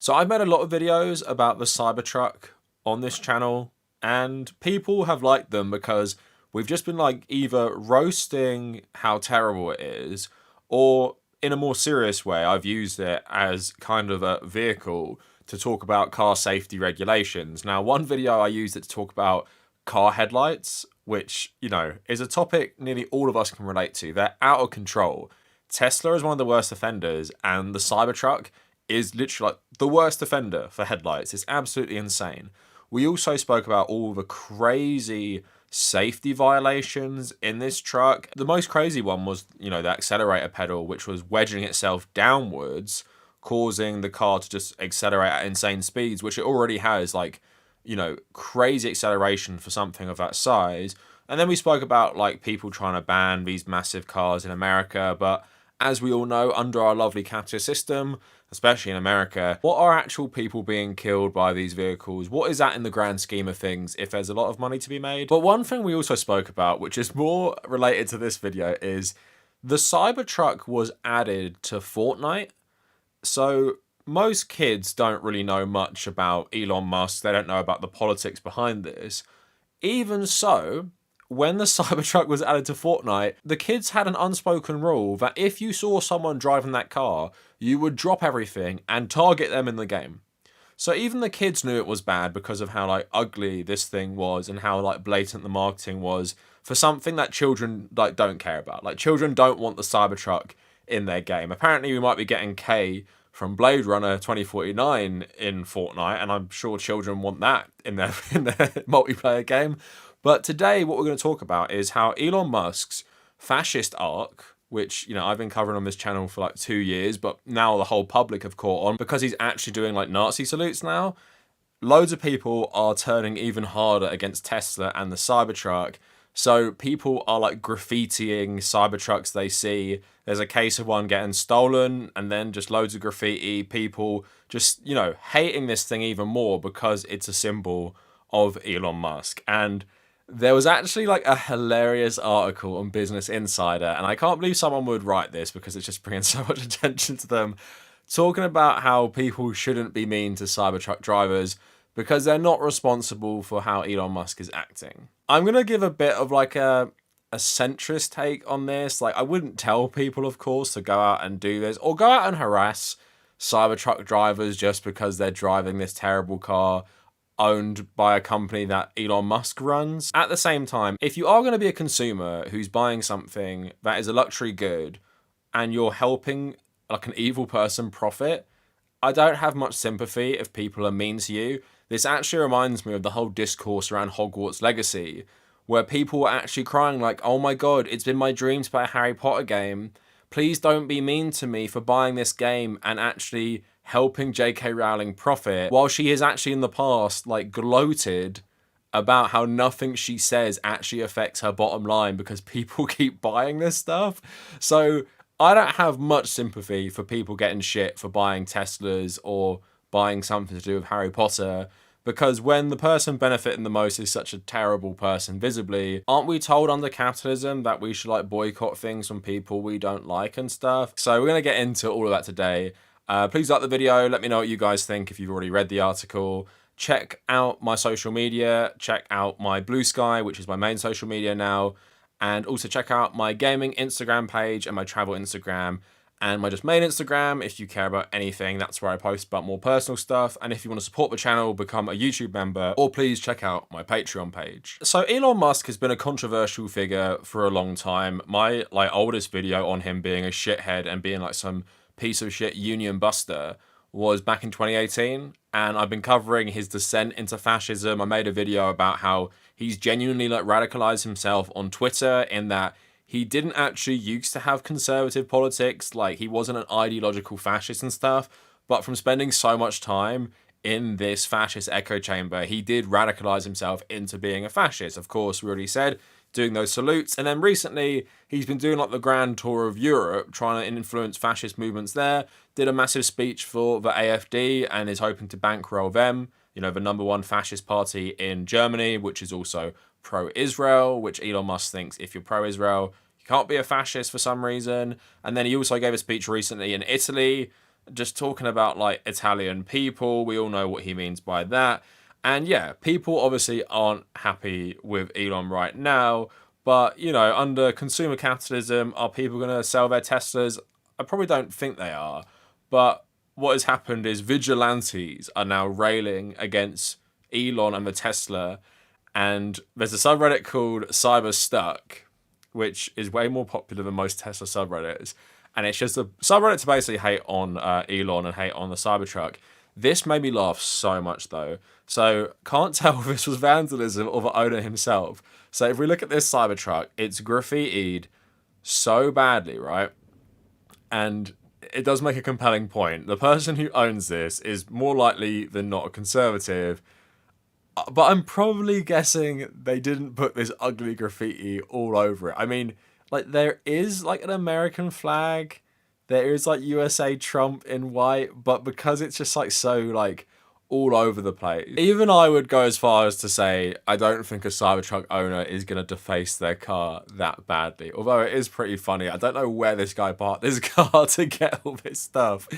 So I've made a lot of videos about the Cybertruck on this channel, and people have liked them because we've just been like either roasting how terrible it is, or in a more serious way, I've used it as kind of a vehicle to talk about car safety regulations. Now, one video I used it to talk about car headlights, which, you know, is a topic nearly all of us can relate to. They're out of control. Tesla is one of the worst offenders, and the Cybertruck is literally like the worst offender for headlights. It's absolutely insane. We also spoke about all the crazy safety violations in this truck. The most crazy one was, you know, the accelerator pedal, which was wedging itself downwards, causing the car to just accelerate at insane speeds, which it already has, like, you know, crazy acceleration for something of that size. And then we spoke about like people trying to ban these massive cars in America, but as we all know, under our lovely capitalist system, especially in America, what are actual people being killed by these vehicles? What is that in the grand scheme of things if there's a lot of money to be made? But one thing we also spoke about, which is more related to this video, is the Cybertruck was added to Fortnite. So most kids don't really know much about Elon Musk. They don't know about the politics behind this. Even so, when the Cybertruck was added to Fortnite, the kids had an unspoken rule that if you saw someone driving that car, you would drop everything and target them in the game. So even the kids knew it was bad because of how like ugly this thing was and how like blatant the marketing was for something that children like don't care about. Like children don't want the Cybertruck in their game. Apparently we might be getting K from Blade Runner 2049 in Fortnite, and I'm sure children want that in their multiplayer game. But today, what we're going to talk about is how Elon Musk's fascist arc, which, you know, I've been covering on this channel for like 2 years, but now the whole public have caught on because he's actually doing like Nazi salutes now. Loads of people are turning even harder against Tesla and the Cybertruck. So people are like graffitiing Cybertrucks they see. There's a case of one getting stolen and then just loads of graffiti. People just, you know, hating this thing even more because it's a symbol of Elon Musk. And there was actually like a hilarious article on Business Insider, and I can't believe someone would write this because it's just bringing so much attention to them, talking about how people shouldn't be mean to Cybertruck drivers because they're not responsible for how Elon Musk is acting. I'm going to give a bit of like a centrist take on this. Like, I wouldn't tell people, of course, to go out and do this or go out and harass Cybertruck drivers just because they're driving this terrible car owned by a company that Elon Musk runs. At the same time, if you are going to be a consumer who's buying something that is a luxury good and you're helping like an evil person profit, I don't have much sympathy if people are mean to you. This actually reminds me of the whole discourse around Hogwarts Legacy, where people were actually crying like, oh my god, it's been my dream to play a Harry Potter game. Please don't be mean to me for buying this game and actually helping J.K. Rowling profit, while she has actually in the past like gloated about how nothing she says actually affects her bottom line because people keep buying this stuff. So I don't have much sympathy for people getting shit for buying Teslas or buying something to do with Harry Potter, because when the person benefiting the most is such a terrible person visibly, aren't we told under capitalism that we should like boycott things from people we don't like and stuff? So we're going to get into all of that today. Please like the video, let me know what you guys think if you've already read the article. Check out my social media, check out my Blue Sky, which is my main social media now, and also check out my gaming Instagram page and my travel Instagram, and my just main Instagram if you care about anything. That's where I post about more personal stuff. And if you want to support the channel, become a YouTube member, or please check out my Patreon page. So Elon Musk has been a controversial figure for a long time. My like oldest video on him being a shithead and being like some piece of shit union buster was back in 2018, and I've been covering his descent into fascism. I made a video about how he's genuinely like radicalized himself on Twitter, in that he didn't actually used to have conservative politics, like he wasn't an ideological fascist and stuff, but from spending so much time in this fascist echo chamber, he did radicalize himself into being a fascist. Of course, we already said, doing those salutes, and then recently he's been doing like the grand tour of Europe, trying to influence fascist movements there. Did a massive speech for the AfD and is hoping to bankroll them, you know, the #1 fascist party in Germany, which is also pro-Israel, which Elon Musk thinks if you're pro-Israel, you can't be a fascist for some reason. And then he also gave a speech recently in Italy, just talking about like Italian people. We all know what he means by that. And yeah, people obviously aren't happy with Elon right now. But, you know, under consumer capitalism, are people going to sell their Teslas? I probably don't think they are. But what has happened is vigilantes are now railing against Elon and the Tesla. And there's a subreddit called Cybertruck, which is way more popular than most Tesla subreddits. And it's just a subreddit to basically hate on Elon and hate on the Cybertruck. This made me laugh so much, though. So, can't tell if this was vandalism or the owner himself. So, if we look at this Cybertruck, it's graffitied so badly, right? And it does make a compelling point. The person who owns this is more likely than not a conservative. But I'm probably guessing they didn't put this ugly graffiti all over it. I mean, like, there is, like, an American flag. There is, like, USA Trump in white. But because it's just, like, so, like, all over the place. Even I would go as far as to say, I don't think a Cybertruck owner is going to deface their car that badly. Although it is pretty funny. I don't know where this guy parked this car to get all this stuff.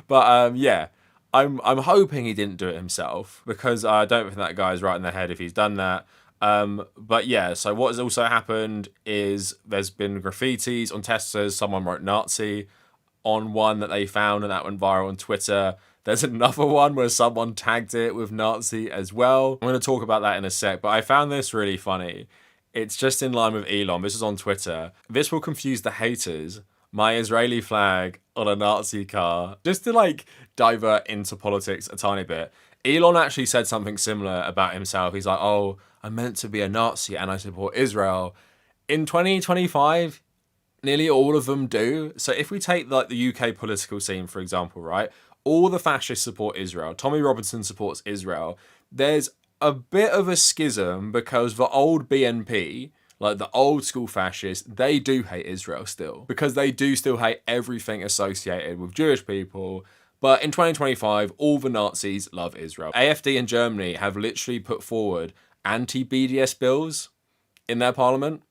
But, yeah. I'm hoping he didn't do it himself, because I don't think that guy's right in the head if he's done that. But yeah, so what has also happened is there's been graffitis on Teslas. Someone wrote Nazi on one that they found, and that went viral on Twitter. There's another one where someone tagged it with Nazi as well. I'm going to talk about that in a sec, but I found this really funny. It's just in line with Elon. This is on Twitter. This will confuse the haters. My Israeli flag on a Nazi car. Just to like divert into politics a tiny bit. Elon actually said something similar about himself. He's like, oh, I'm meant to be a Nazi and I support Israel. In 2025, nearly all of them do. So if we take like the UK political scene, for example, right? All the fascists support Israel. Tommy Robinson supports Israel. There's a bit of a schism because the old BNP, like the old school fascists, they do hate Israel still, because they do still hate everything associated with Jewish people. But in 2025, all the Nazis love Israel. AfD in Germany have literally put forward anti-BDS bills in their parliament.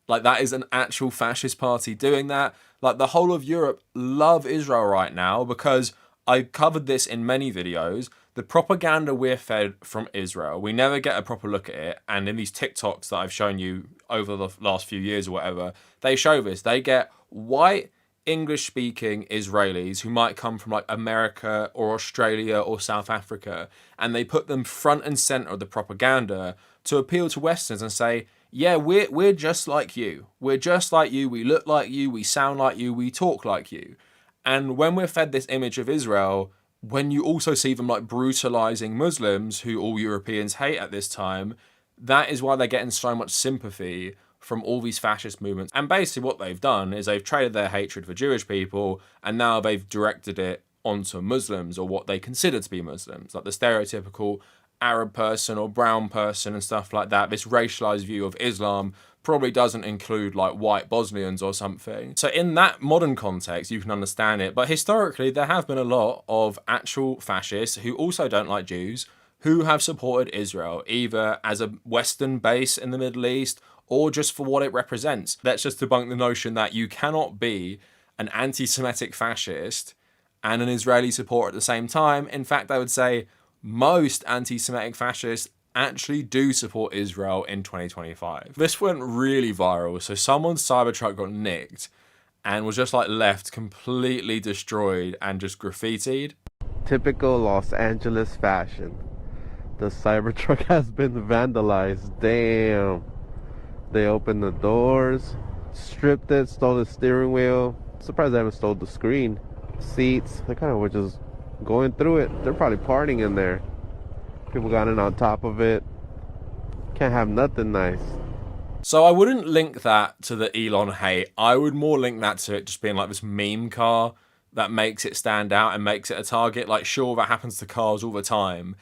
Like, that is an actual fascist party doing that. Like, the whole of Europe love Israel right now, because I covered this in many videos. The propaganda we're fed from Israel, we never get a proper look at it. And in these TikToks that I've shown you over the last few years or whatever, they show this. They get white English-speaking Israelis who might come from like America or Australia or South Africa, and they put them front and center of the propaganda to appeal to Westerners and say, yeah, we're just like you. We're just like you. We look like you. We sound like you. We talk like you. And when we're fed this image of Israel, when you also see them like brutalizing Muslims, who all Europeans hate at this time, that is why they're getting so much sympathy from all these fascist movements. And basically what they've done is they've traded their hatred for Jewish people, and now they've directed it onto Muslims, or what they consider to be Muslims, like the stereotypical Arab person or brown person and stuff like that. This racialized view of Islam probably doesn't include like white Bosnians or something. So in that modern context, you can understand it. But historically, there have been a lot of actual fascists who also don't like Jews, who have supported Israel, either as a Western base in the Middle East or just for what it represents. Let's just debunk the notion that you cannot be an anti-Semitic fascist and an Israeli supporter at the same time. In fact, I would say most anti-Semitic fascists actually do support Israel in 2025. This went really viral. So someone's Cybertruck got nicked and was just like left completely destroyed and just graffitied. Typical Los Angeles fashion. The Cybertruck has been vandalized. Damn. They opened the doors, stripped it, stole the steering wheel. Surprised they haven't stole the screen. Seats, they kind of were just going through it. They're probably partying in there. People got in on top of it. Can't have nothing nice. So I wouldn't link that to the Elon hate. I would more link that to it just being like this meme car that makes it stand out and makes it a target. Like, sure, that happens to cars all the time.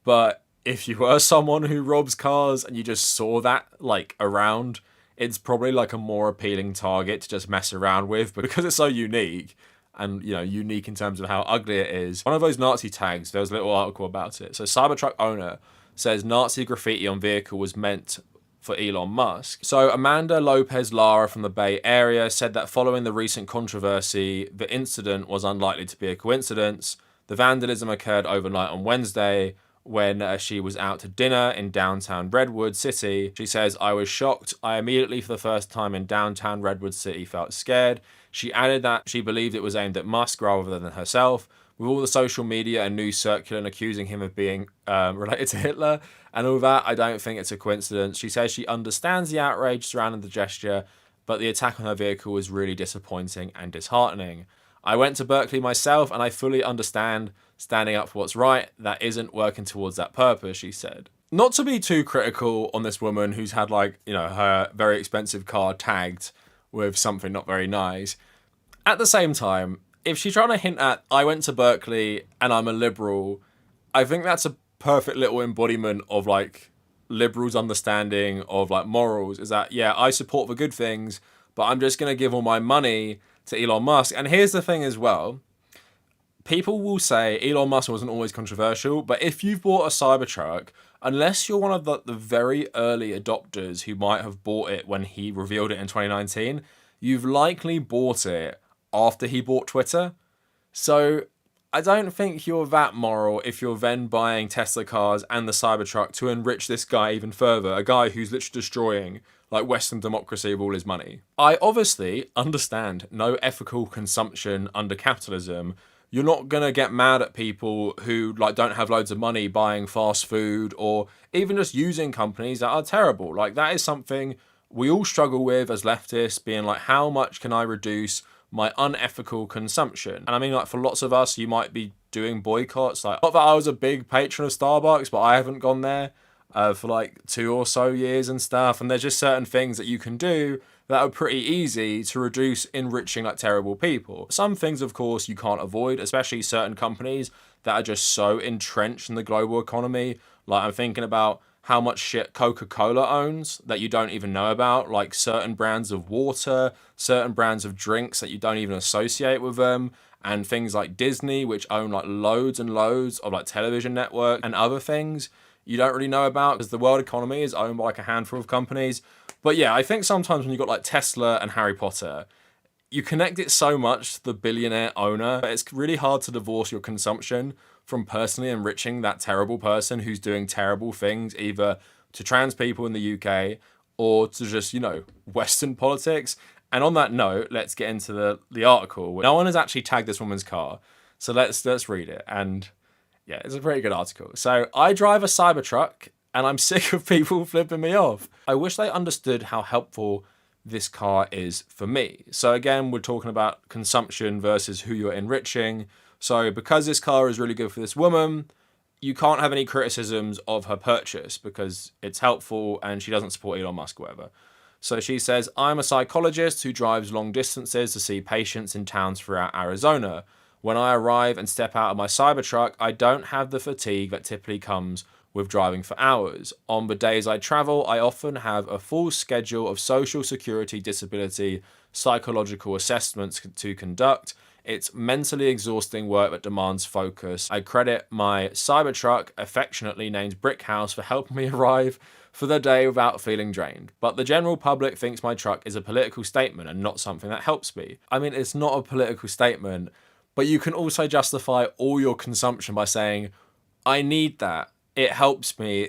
But if you were someone who robs cars and you just saw that like around, it's probably like a more appealing target to just mess around with, because it's so unique. And, you know, unique in terms of how ugly it is. One of those Nazi tags, there was a little article about it. So Cybertruck owner says Nazi graffiti on vehicle was meant for Elon Musk. So Amanda Lopez Lara from the Bay Area said that following the recent controversy, the incident was unlikely to be a coincidence. The vandalism occurred overnight on Wednesday when she was out to dinner in downtown Redwood City. She says, "I was shocked. I immediately, for the first time in downtown Redwood City, felt scared." She added that she believed it was aimed at Musk rather than herself, with all the social media and news circulating accusing him of being related to Hitler and all that. "I don't think it's a coincidence." She says she understands the outrage surrounding the gesture, but the attack on her vehicle was really disappointing and disheartening. "I went to Berkeley myself and I fully understand standing up for what's right. That isn't working towards that purpose," she said. Not to be too critical on this woman who's had, like, you know, her very expensive car tagged with something not very nice. At the same time, if she's trying to hint at, "I went to Berkeley and I'm a liberal," I think that's a perfect little embodiment of, like, liberals' understanding of, like, morals, is that, yeah, I support the good things, but I'm just going to give all my money to Elon Musk. And here's the thing as well. People will say Elon Musk wasn't always controversial, but if you've bought a Cybertruck, unless you're one of the very early adopters who might have bought it when he revealed it in 2019, you've likely bought it after he bought Twitter. So I don't think you're that moral if you're then buying Tesla cars and the Cybertruck to enrich this guy even further, a guy who's literally destroying, like, Western democracy with all his money. I obviously understand no ethical consumption under capitalism. You're not going to get mad at people who, like, don't have loads of money buying fast food or even just using companies that are terrible. Like, that is something we all struggle with as leftists, being like, how much can I reduce my unethical consumption? And I mean, like, for lots of us, you might be doing boycotts. Like, not that I was a big patron of Starbucks, but I haven't gone there for like 2 or so years and stuff. And there's just certain things that you can do that are pretty easy to reduce enriching, like, terrible people. Some things, of course, you can't avoid, especially certain companies that are just so entrenched in the global economy. Like, I'm thinking about how much shit Coca-Cola owns that you don't even know about, like certain brands of water, certain brands of drinks that you don't even associate with them, and things like Disney, which own, like, loads and loads of, like, television network and other things you don't really know about, because the world economy is owned by, like, a handful of companies. But yeah, I think sometimes when you've got, like, Tesla and Harry Potter, you connect it so much to the billionaire owner, but it's really hard to divorce your consumption from personally enriching that terrible person who's doing terrible things, either to trans people in the UK or to just, you know, Western politics. And on that note, let's get into the article. No one has actually tagged this woman's car, so let's read it. And yeah, it's a pretty good article. So, "I drive a Cybertruck and I'm sick of people flipping me off. I wish they understood how helpful this car is for me." So again, we're talking about consumption versus who you're enriching. So because this car is really good for this woman, you can't have any criticisms of her purchase because it's helpful and she doesn't support Elon Musk or whatever. So she says, "I'm a psychologist who drives long distances to see patients in towns throughout Arizona. When I arrive and step out of my Cybertruck, I don't have the fatigue that typically comes with driving for hours. On the days I travel, I often have a full schedule of social security, disability, psychological assessments to conduct. It's mentally exhausting work that demands focus. I credit my Cybertruck, affectionately named Brick House, for helping me arrive for the day without feeling drained. But the general public thinks my truck is a political statement and not something that helps me." I mean, it's not a political statement, but you can also justify all your consumption by saying, "I need that. It helps me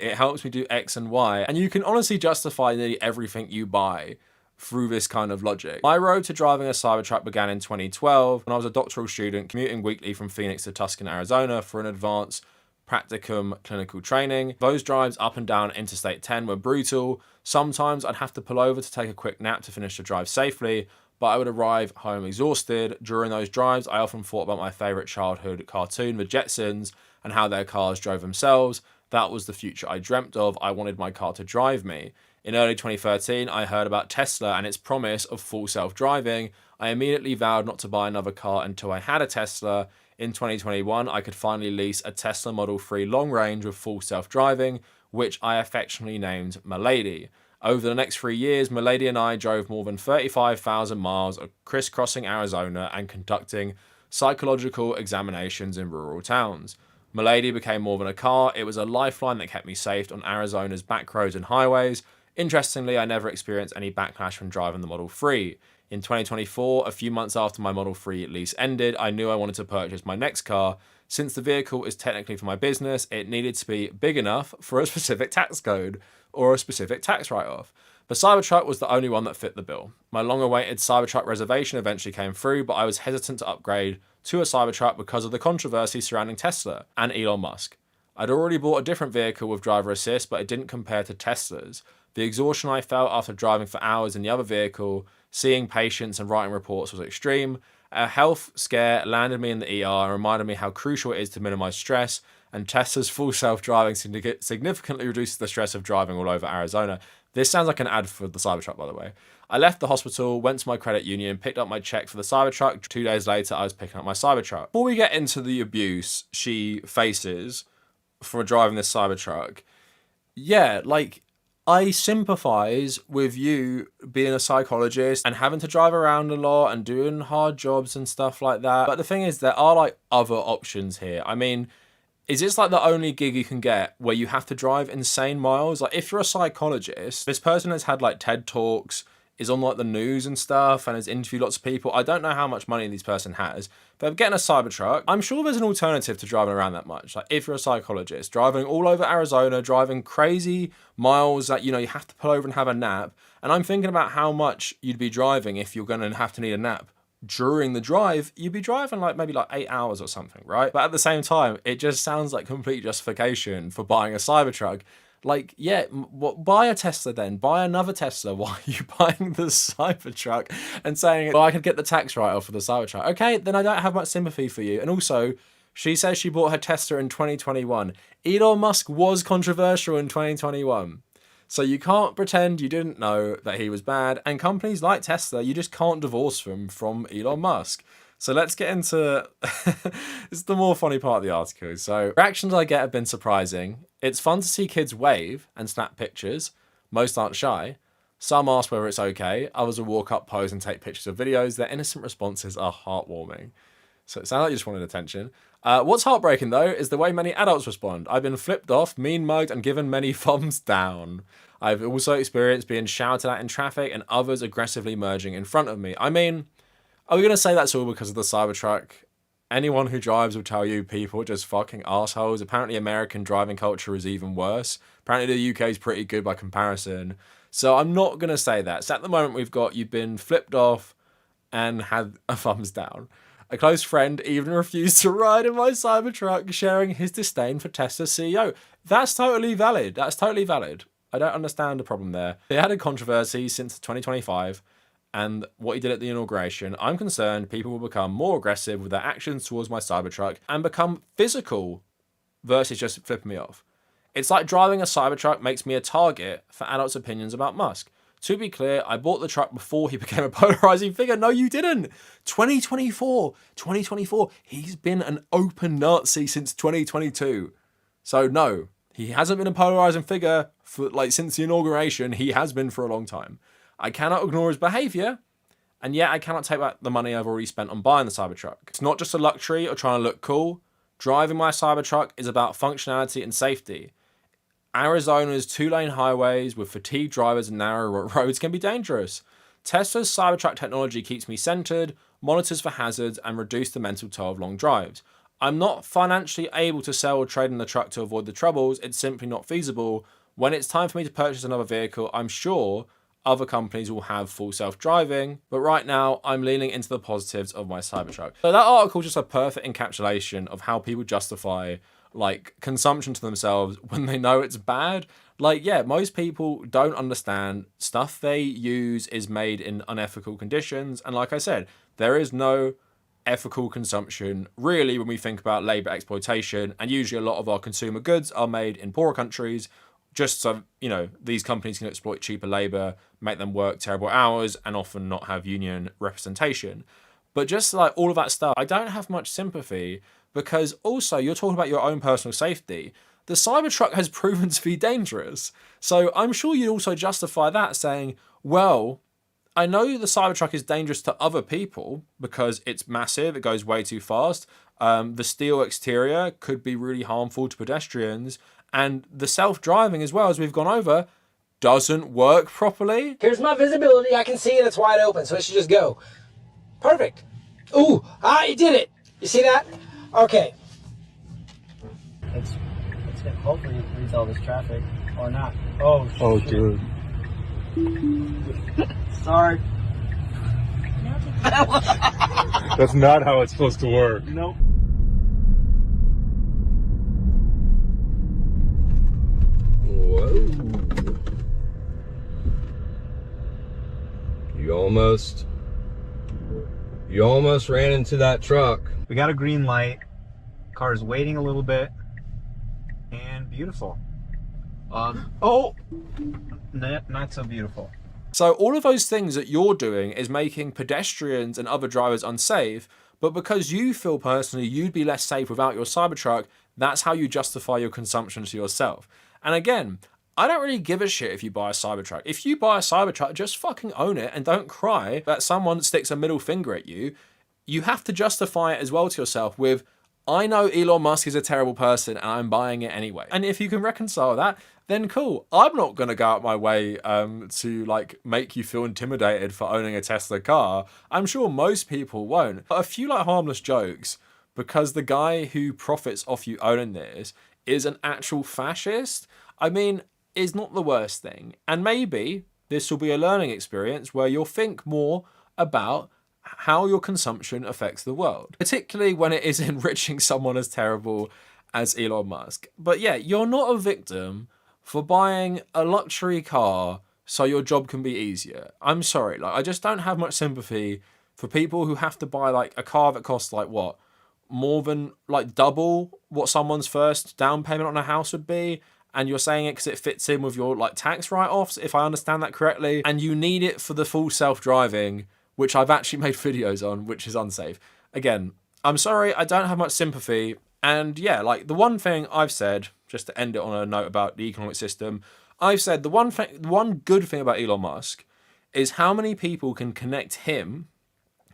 do X and Y." And you can honestly justify nearly everything you buy through this kind of logic. My road to driving a Cybertruck began in 2012 when I was a doctoral student commuting weekly from Phoenix to Tucson, Arizona for an advanced practicum clinical training. Those drives up and down Interstate 10 were brutal. Sometimes I'd have to pull over to take a quick nap to finish the drive safely, but I would arrive home exhausted. During those drives, I often thought about my favorite childhood cartoon, the Jetsons, and how their cars drove themselves. That was the future I dreamt of. I wanted my car to drive me. In early 2013, I heard about Tesla and its promise of full self-driving. I immediately vowed not to buy another car until I had a Tesla. In 2021, I could finally lease a Tesla Model 3 long range with full self-driving, which I affectionately named Milady. Over the next 3 years, Milady and I drove more than 35,000 miles crisscrossing Arizona and conducting psychological examinations in rural towns. Milady became more than a car. It was a lifeline that kept me safe on Arizona's back roads and highways. Interestingly, I never experienced any backlash from driving the Model 3. In 2024, a few months after my Model 3 lease ended, I knew I wanted to purchase my next car. Since the vehicle is technically for my business, it needed to be big enough for a specific tax code or a specific tax write-off. The Cybertruck was the only one that fit the bill. My long-awaited Cybertruck reservation eventually came through, but I was hesitant to upgrade to a Cybertruck because of the controversy surrounding Tesla and Elon Musk. I'd already bought a different vehicle with driver assist, but it didn't compare to Tesla's. The exhaustion I felt after driving for hours in the other vehicle, seeing patients and writing reports was extreme. A health scare landed me in the ER and reminded me how crucial it is to minimize stress, and Tesla's full self-driving significantly reduces the stress of driving all over Arizona. This sounds like an ad for the Cybertruck, by the way. I left the hospital, went to my credit union, picked up my check for the Cybertruck. 2 days later, I was picking up my Cybertruck. Before we get into the abuse she faces for driving this Cybertruck, yeah, like, I sympathize with you being a psychologist and having to drive around a lot and doing hard jobs and stuff like that. But the thing is, there are like other options here. I mean, is this like the only gig you can get where you have to drive insane miles? Like, if you're a psychologist, this person has had like TED Talks, is on like the news and stuff, and has interviewed lots of people. I don't know how much money this person has, but getting a Cybertruck, I'm sure there's an alternative to driving around that much. Like, if you're a psychologist, driving all over Arizona, driving crazy miles that, you know, you have to pull over and have a nap. And I'm thinking about how much you'd be driving if you're going to have to need a nap. During the drive, you'd be driving like maybe like 8 hours or something, right? But at the same time, it just sounds like complete justification for buying a Cybertruck. Like, yeah, buy a Tesla then. Buy another Tesla. Why are you buying the Cybertruck and saying, well, I could get the tax write-off for the Cybertruck? Okay, then I don't have much sympathy for you. And also, she says she bought her Tesla in 2021. Elon Musk was controversial in 2021. So you can't pretend you didn't know that he was bad. And companies like Tesla, you just can't divorce them from Elon Musk. So let's get into it's the more funny part of the article. So reactions I get have been surprising. It's fun to see kids wave and snap pictures. Most aren't shy. Some ask whether it's okay. Others will walk up, pose and take pictures of videos. Their innocent responses are heartwarming. So it sounds like you just wanted attention. What's heartbreaking though is the way many adults respond. I've been flipped off, mean mugged and given many thumbs down. I've also experienced being shouted at in traffic and others aggressively merging in front of me. I mean, are we going to say that's all because of the Cybertruck? Anyone who drives will tell you people are just fucking assholes. Apparently American driving culture is even worse. Apparently the UK is pretty good by comparison. So I'm not going to say that. So at the moment we've got, you've been flipped off and had a thumbs down. A close friend even refused to ride in my Cybertruck, sharing his disdain for Tesla's CEO. That's totally valid. That's totally valid. I don't understand the problem there. They had a controversy since 2025. And what he did at the inauguration, I'm concerned people will become more aggressive with their actions towards my Cybertruck and become physical versus just flipping me off. It's like driving a Cybertruck makes me a target for adults' opinions about Musk. To be clear, I bought the truck before he became a polarizing figure. No, you didn't. 2024, he's been an open Nazi since 2022. So no, he hasn't been a polarizing figure for like since the inauguration. He has been for a long time. I cannot ignore his behaviour, and yet I cannot take back the money I've already spent on buying the Cybertruck. It's not just a luxury or trying to look cool. Driving my Cybertruck is about functionality and safety. Arizona's 2-lane highways with fatigued drivers and narrow roads can be dangerous. Tesla's Cybertruck technology keeps me centered, monitors for hazards, and reduces the mental toll of long drives. I'm not financially able to sell or trade in the truck to avoid the troubles. It's simply not feasible. When it's time for me to purchase another vehicle, I'm sure other companies will have full self-driving, but right now I'm leaning into the positives of my Cybertruck. So that article is just a perfect encapsulation of how people justify like consumption to themselves when they know it's bad. Like, yeah, most people don't understand stuff they use is made in unethical conditions. And like I said, there is no ethical consumption really when we think about labor exploitation. And usually a lot of our consumer goods are made in poorer countries just so, you know, these companies can exploit cheaper labor, make them work terrible hours, and often not have union representation. But just like all of that stuff, I don't have much sympathy because also you're talking about your own personal safety. The Cybertruck has proven to be dangerous. So I'm sure you'd also justify that saying, well, I know the Cybertruck is dangerous to other people because it's massive, it goes way too fast. The steel exterior could be really harmful to pedestrians. And the self-driving as well, as we've gone over, doesn't work properly. Here's my visibility. I can see it. It's wide open, so it should just go. Perfect. Ooh, it did it. You see that? Okay. It's hopefully it reads all this traffic or not. Oh, Oh, shit. dude. Sorry. That's not how it's supposed to work. Nope. Whoa. You almost ran into that truck. We got a green light. Car's waiting a little bit. And beautiful. Oh! Not so beautiful. So all of those things that you're doing is making pedestrians and other drivers unsafe, but because you feel personally you'd be less safe without your Cybertruck, that's how you justify your consumption to yourself. And again, I don't really give a shit if you buy a Cybertruck. If you buy a Cybertruck, just fucking own it and don't cry that someone sticks a middle finger at you. You have to justify it as well to yourself with, I know Elon Musk is a terrible person and I'm buying it anyway. And if you can reconcile that, then cool. I'm not going to go out my way to like make you feel intimidated for owning a Tesla car. I'm sure most people won't. A few like harmless jokes because the guy who profits off you owning this is an actual fascist, I mean, is not the worst thing. And maybe this will be a learning experience where you'll think more about how your consumption affects the world, particularly when it is enriching someone as terrible as Elon Musk. But yeah, you're not a victim for buying a luxury car so your job can be easier. I'm sorry, like I just don't have much sympathy for people who have to buy like a car that costs like what? More than like double what someone's first down payment on a house would be. And you're saying it because it fits in with your like tax write-offs, if I understand that correctly. And you need it for the full self-driving, which I've actually made videos on, which is unsafe. Again, I'm sorry, I don't have much sympathy. And yeah, like the one thing I've said, just to end it on a note about the economic system, I've said the one good thing about Elon Musk is how many people can connect him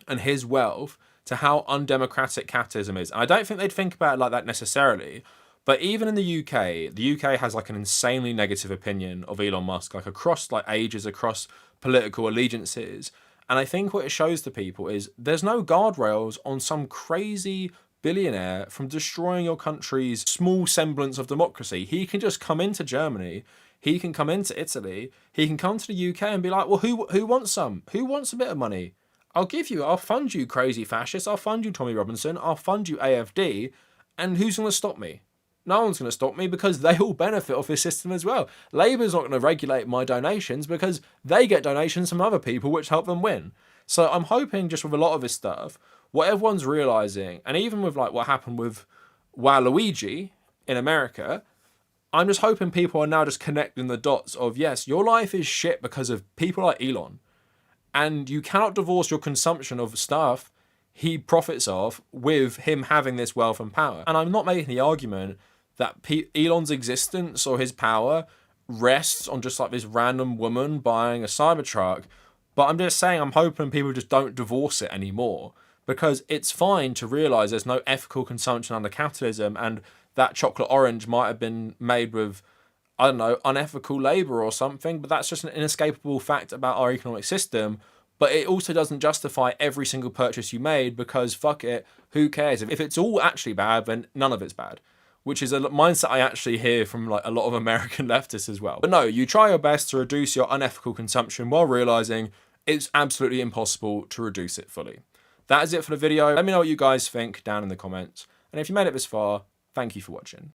and his wealth to how undemocratic capitalism is. And I don't think they'd think about it like that necessarily. But even in the UK has like an insanely negative opinion of Elon Musk, like across like ages, across political allegiances. And I think what it shows to people is there's no guardrails on some crazy billionaire from destroying your country's small semblance of democracy. He can just come into Germany, he can come into Italy, he can come to the UK and be like, well, who wants some? Who wants a bit of money? I'll give you, I'll fund you crazy fascists, I'll fund you Tommy Robinson, I'll fund you AFD, and who's going to stop me? No one's going to stop me because they all benefit off this system as well. Labour's not going to regulate my donations because they get donations from other people which help them win. So I'm hoping just with a lot of this stuff, what everyone's realising, and even with like what happened with Waluigi in America, I'm just hoping people are now just connecting the dots of, yes, your life is shit because of people like Elon. And you cannot divorce your consumption of stuff he profits off with him having this wealth and power. And I'm not making the argument that Elon's existence or his power rests on just like this random woman buying a Cybertruck, but I'm just saying I'm hoping people just don't divorce it anymore, because it's fine to realise there's no ethical consumption under capitalism, and that chocolate orange might have been made with, I don't know, unethical labour or something, but that's just an inescapable fact about our economic system. But it also doesn't justify every single purchase you made because fuck it, who cares? If it's all actually bad, then none of it's bad. Which is a mindset I actually hear from like a lot of American leftists as well. But no, you try your best to reduce your unethical consumption while realising it's absolutely impossible to reduce it fully. That is it for the video. Let me know what you guys think down in the comments. And if you made it this far, thank you for watching.